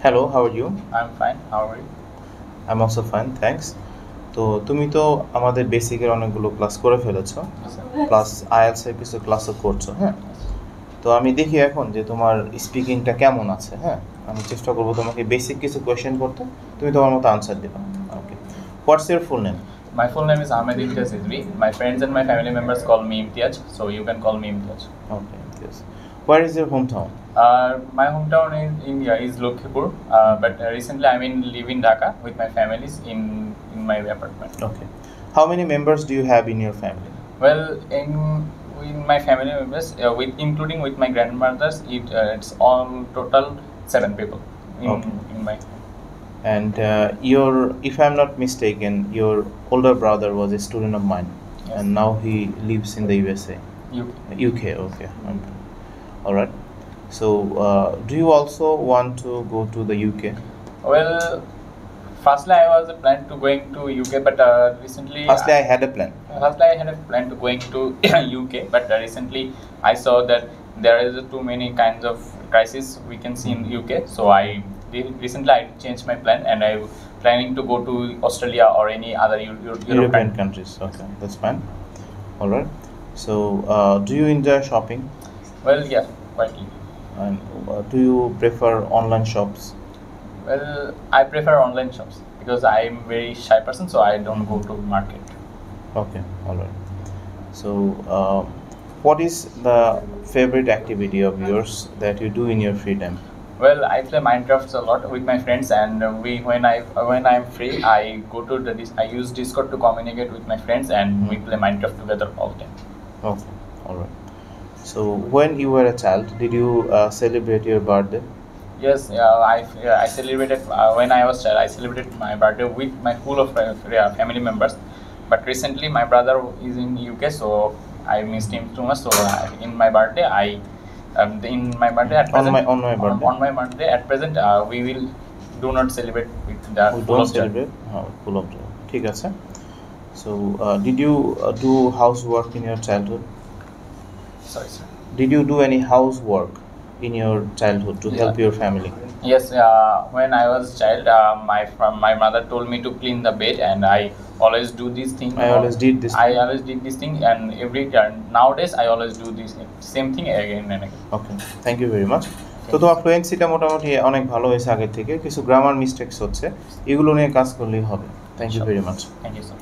Hello, how are you? I'm fine. How are you? I'm also fine, thanks. তো তুমি তো আমাদের বেসিকের অনেকগুলো ক্লাস করে ফেলেছো, Yes, sir. প্লাস আইএলস এর কিছু ক্লাসও করছো, হ্যাঁ? Yes. তো আমি দেখি এখন যে তোমার স্পিকিংটা কেমন আছে, হ্যাঁ? আমি চেষ্টা করবো তোমাকে বেসিক কিছু কোয়েশ্চেন করতে, তুমি তোমার মতো আনসার দিবা। Okay, what's your full name? My full name is Ahmed Imtiaz Idri. My friends and my family members call me Imtiaz, so you can call me Imtiaz. Okay, yes. Where is your home town? My hometown in India is Lakshmipur, but recently I'm in live in Dhaka with my families in my apartment. Okay, how many members do you have in your family? Well, in my family members, with including with my grandmothers, it's all total 7 people Okay. in my. And if I'm not mistaken, your older brother was a student of mine, Yes. and now he lives in the USA. UK, okay. All right. So, do you also want to go to the UK? Well, firstly I was planning to going to UK, but recently. Firstly, I had a plan. Firstly, I had a plan to going to UK, but recently I saw that there is too many kinds of crisis we can see in UK. So recently I changed my plan, and I planning to go to Australia or any other European countries. Okay, that's fine. All right. So, do you enjoy shopping? Well, yeah, quite. And do you prefer online shops? Well, I prefer online shops because I am very shy person, so I don't go to market. Okay, all right. So, what is the favorite activity of yours that you do in your free time? Well, I play Minecraft a lot with my friends, and when I'm free, I go to I use Discord to communicate with my friends, and we play Minecraft together all the time. Okay, all right. So, when you were a child, did you celebrate your birthday? Yes, I celebrated when I was child. I celebrated my birthday with my full of family members. But recently, my brother is in UK, so I missed him too much. So in my birthday, in my birthday at present, on my birthday. on my birthday at present, we will do not celebrate with the We full don't of joy. celebrate full of joy. ঠিক আছে. So, did you do housework in your childhood? Sorry, sir. Did you do any housework in your childhood to help your family? Yes, when I was child, my mother told me to clean the bed, and I always do this thing. I always did this I thing. always did this thing, and nowadays I always do this same thing again and again. Okay, thank you very much. তো তোমার ফ্লুয়েন্সিটা মোটামুটি অনেক ভালো হয়েছে আগের থেকে, কিছু grammar mistakes হচ্ছে, এগুলো নিয়ে কাজ করলেই হবে। Thank you very much. Thank you, sir.